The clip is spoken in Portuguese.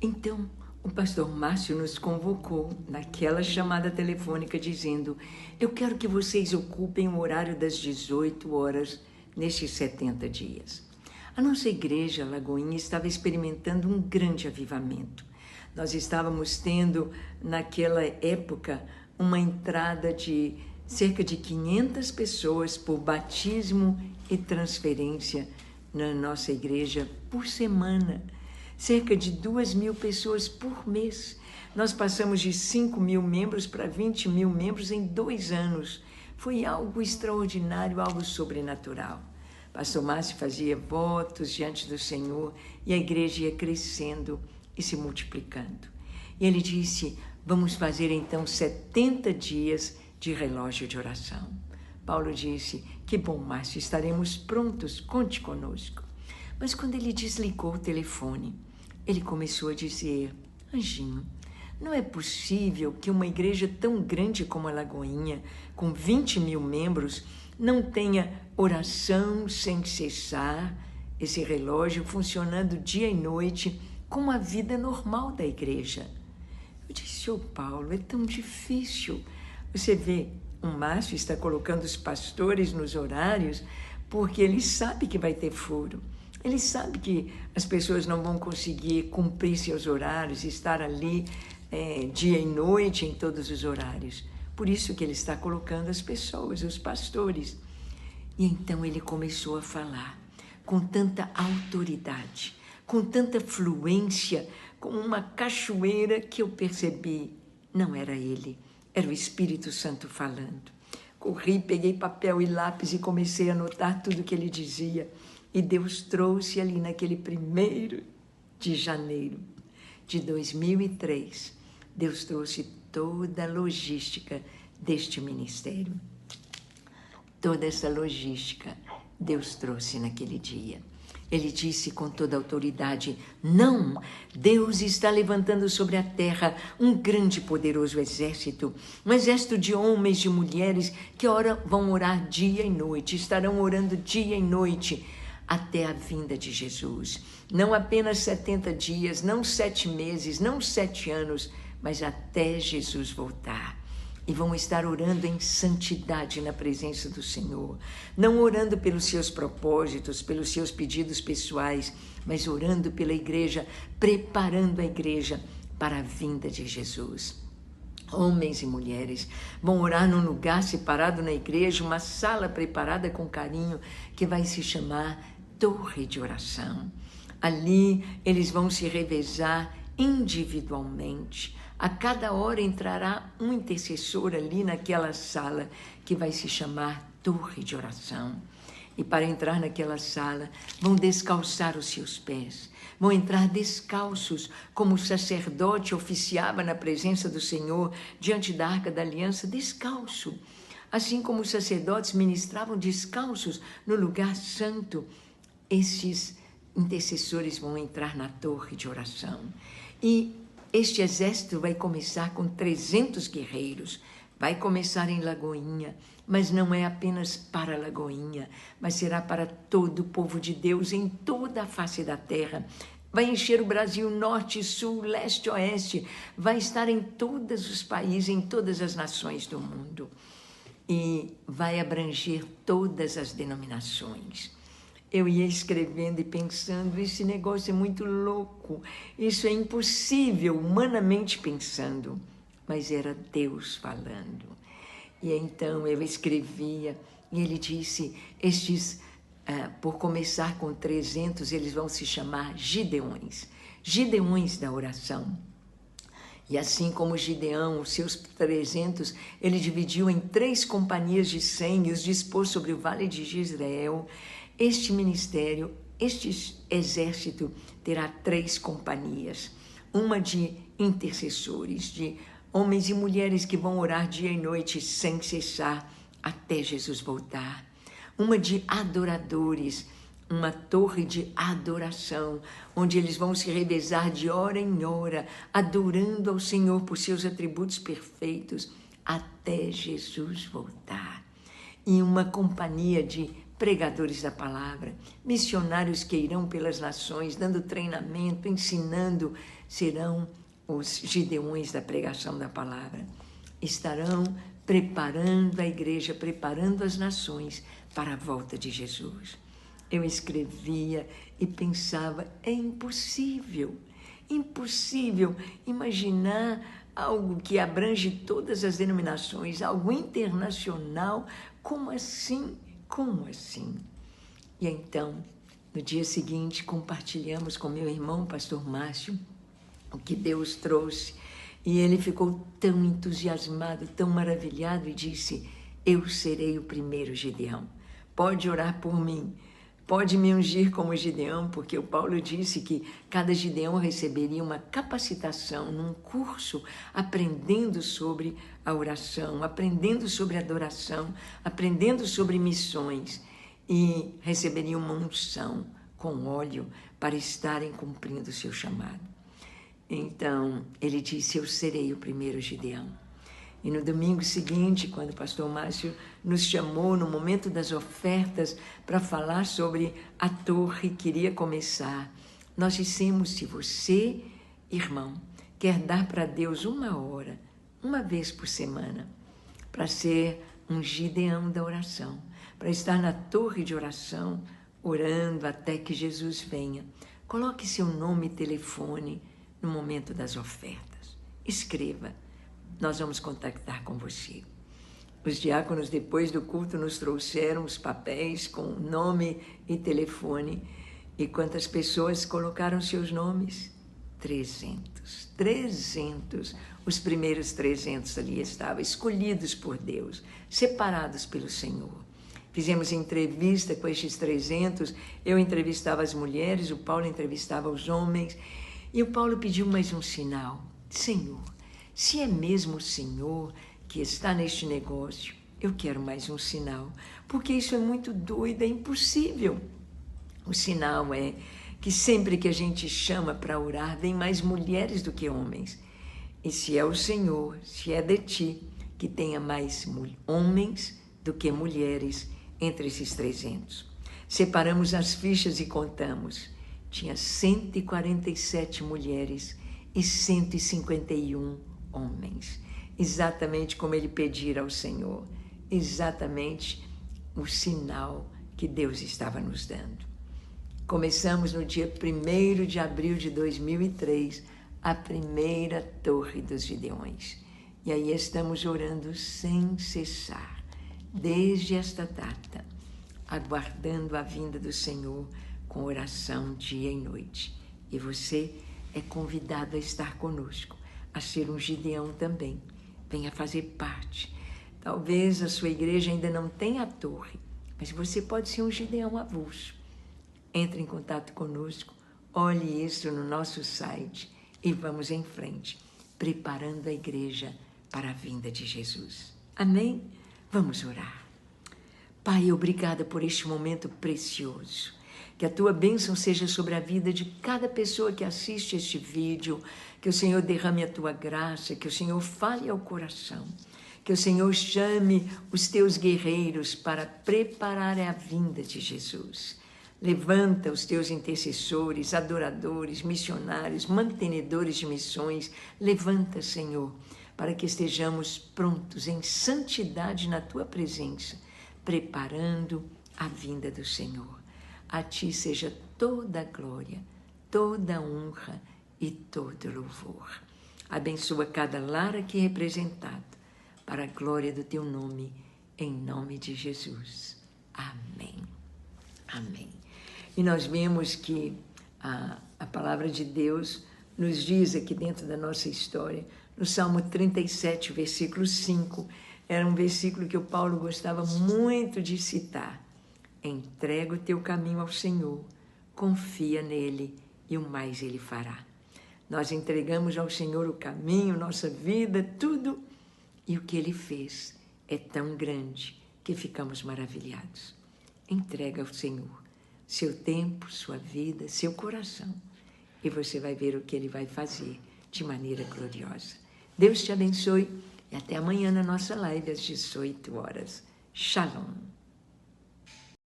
Então, o pastor Márcio nos convocou naquela chamada telefônica dizendo: eu quero que vocês ocupem o horário das 18 horas nestes 70 dias. A nossa igreja, Lagoinha, estava experimentando um grande avivamento. Nós estávamos tendo, naquela época, uma entrada de cerca de 500 pessoas por batismo e transferência na nossa igreja por semana. Cerca de 2.000 pessoas por mês. Nós passamos de 5.000 membros para 20.000 membros em 2 anos. Foi algo extraordinário, algo sobrenatural. Pastor Márcio fazia votos diante do Senhor e a igreja ia crescendo e se multiplicando. E ele disse: vamos fazer então 70 dias de relógio de oração. Paulo disse: que bom, Márcio, estaremos prontos, conte conosco. Mas quando ele desligou o telefone, ele começou a dizer: Anjinho, não é possível que uma igreja tão grande como a Lagoinha, com 20.000 membros, não tenha oração sem cessar, esse relógio funcionando dia e noite, como a vida normal da igreja. Eu disse: Paulo, é tão difícil. Você vê, o Márcio está colocando os pastores nos horários porque ele sabe que vai ter furo. Ele sabe que as pessoas não vão conseguir cumprir seus horários, estar ali dia e noite em todos os horários. Por isso que ele está colocando as pessoas, os pastores. E então ele começou a falar com tanta autoridade, com tanta fluência, como uma cachoeira, que eu percebi, não era ele, era o Espírito Santo falando. Corri, peguei papel e lápis e comecei a anotar tudo que ele dizia. E Deus trouxe ali naquele 1º de janeiro de 2003, Deus trouxe toda a logística deste ministério. Toda essa logística Deus trouxe naquele dia. Ele disse com toda a autoridade: não, Deus está levantando sobre a terra um grande e poderoso exército, um exército de homens e de mulheres que vão orar dia e noite, estarão orando dia e noite, até a vinda de Jesus. Não apenas 70 dias, não 7 meses, não 7 anos, mas até Jesus voltar. E vão estar orando em santidade na presença do Senhor. Não orando pelos seus propósitos, pelos seus pedidos pessoais, mas orando pela igreja, preparando a igreja para a vinda de Jesus. Homens e mulheres vão orar num lugar separado na igreja, uma sala preparada com carinho, que vai se chamar Torre de Oração. Ali eles vão se revezar individualmente. A cada hora entrará um intercessor ali naquela sala, que vai se chamar Torre de Oração. E para entrar naquela sala, vão descalçar os seus pés. Vão entrar descalços, como o sacerdote oficiava na presença do Senhor, diante da Arca da Aliança, descalço. Assim como os sacerdotes ministravam descalços no lugar santo, estes intercessores vão entrar na torre de oração. E este exército vai começar com 300 guerreiros. Vai começar em Lagoinha, mas não é apenas para Lagoinha, mas será para todo o povo de Deus em toda a face da terra. Vai encher o Brasil norte, sul, leste, oeste. Vai estar em todos os países, em todas as nações do mundo. E vai abranger todas as denominações. Eu ia escrevendo e pensando: esse negócio é muito louco, isso é impossível, humanamente pensando. Mas era Deus falando. E então eu escrevia, e ele disse: por começar com 300, eles vão se chamar Gideões, Gideões da oração. E assim como Gideão, os seus 300, ele dividiu em 3 companhias de 100 e os dispôs sobre o vale de Jezreel. Este ministério, este exército, terá 3 companhias. Uma de intercessores, de homens e mulheres que vão orar dia e noite sem cessar até Jesus voltar. Uma de adoradores, uma torre de adoração, onde eles vão se revezar de hora em hora, adorando ao Senhor por seus atributos perfeitos, até Jesus voltar. E uma companhia de pregadores da palavra, missionários que irão pelas nações, dando treinamento, ensinando, serão os gideões da pregação da palavra. Estarão preparando a igreja, preparando as nações para a volta de Jesus. Eu escrevia e pensava, é impossível imaginar algo que abrange todas as denominações, algo internacional. Como assim? Como assim? E então, no dia seguinte, compartilhamos com meu irmão, pastor Márcio, o que Deus trouxe. E ele ficou tão entusiasmado, tão maravilhado e disse, eu serei o primeiro Gideão. Pode orar por mim. Pode me ungir como Gideão, porque o Paulo disse que cada Gideão receberia uma capacitação num curso, aprendendo sobre a oração, aprendendo sobre adoração, aprendendo sobre missões, e receberia uma unção com óleo para estarem cumprindo o seu chamado. Então, ele disse, eu serei o primeiro Gideão. E no domingo seguinte, quando o pastor Márcio nos chamou no momento das ofertas para falar sobre a torre que iria começar, nós dissemos, se você, irmão, quer dar para Deus 1 hora, uma vez por semana, para ser um Gideão da oração, para estar na torre de oração, orando até que Jesus venha, coloque seu nome e telefone no momento das ofertas. Escreva. Nós vamos contactar com você. Os diáconos, depois do culto, nos trouxeram os papéis com nome e telefone. E quantas pessoas colocaram seus nomes? 300. 300. Os primeiros 300 ali estavam, escolhidos por Deus, separados pelo Senhor. Fizemos entrevista com estes 300. Eu entrevistava as mulheres, o Paulo entrevistava os homens. E o Paulo pediu mais um sinal. Senhor, se é mesmo o Senhor que está neste negócio, eu quero mais um sinal, porque isso é muito doido, é impossível. O sinal é que sempre que a gente chama para orar, vem mais mulheres do que homens. E se é o Senhor, se é de ti, que tenha mais homens do que mulheres entre esses 300. Separamos as fichas e contamos. Tinha 147 mulheres e 151 homens, exatamente como ele pedira ao Senhor, exatamente o sinal que Deus estava nos dando. Começamos no dia 1º de abril de 2003, a primeira Torre dos Gideões. E aí estamos orando sem cessar, desde esta data, aguardando a vinda do Senhor com oração dia e noite. E você é convidado a estar conosco, a ser um Gideão também. Venha fazer parte. Talvez a sua igreja ainda não tenha a torre, mas você pode ser um Gideão avulso. Entre em contato conosco, olhe isso no nosso site e vamos em frente, preparando a igreja para a vinda de Jesus. Amém? Vamos orar. Pai, obrigada por este momento precioso. Que a tua bênção seja sobre a vida de cada pessoa que assiste este vídeo, que o Senhor derrame a tua graça, que o Senhor fale ao coração, que o Senhor chame os teus guerreiros para preparar a vinda de Jesus. Levanta os teus intercessores, adoradores, missionários, mantenedores de missões. Levanta, Senhor, para que estejamos prontos em santidade na tua presença, preparando a vinda do Senhor. A ti seja toda a glória, toda a honra e todo o louvor. Abençoa cada lar aqui representado, para a glória do teu nome, em nome de Jesus. Amém. Amém. E nós vemos que a palavra de Deus nos diz aqui dentro da nossa história, no Salmo 37, versículo 5, era um versículo que o Paulo gostava muito de citar. Entrega o teu caminho ao Senhor, confia nele e o mais ele fará. Nós entregamos ao Senhor o caminho, nossa vida, tudo, e o que ele fez é tão grande que ficamos maravilhados. Entrega ao Senhor seu tempo, sua vida, seu coração, e você vai ver o que ele vai fazer de maneira gloriosa. Deus te abençoe e até amanhã na nossa live às 18 horas. Shalom.